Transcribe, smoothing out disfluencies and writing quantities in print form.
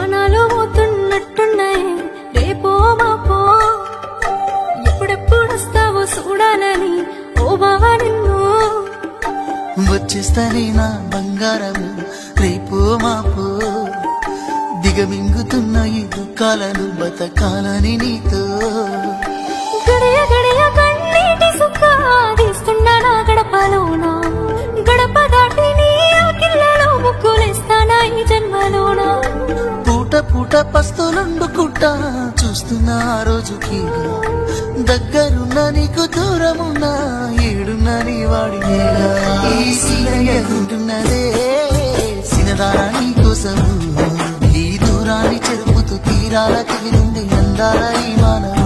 ప్రాణాలు పోతున్నట్టున్నాయి రేపో మాపో ఎప్పుడెప్పుడు వస్తావో చూడాలని ఓ బావా నిన్ను వచ్చేస్తానే నా బంగారము రేపో మాపో దిగమింగుతున్న ఈ దుఃఖాలను బతకాలని నీతో గడియ గడియ కన్నీటి సుక్క తీస్తున్నా నా గడపలోనా గడప దాటి నీ ఆకిళ్ళలో ముక్కులేస్తానా ఈ జన్మలోనా పూట పూట పస్తులుండుకుంటా చూస్తున్నా ఆ రోజుకి దగ్గరున్న నీకు దూరమున్నా ఏడున్నా నీ వాడినేగా ఈ సీనయ్యకుంటున్నదే సినదారా నీ కోసము ఈ దూరాన్ని చెరుపుతూ తీరాల తిరిగి అందాల ఈ మానవ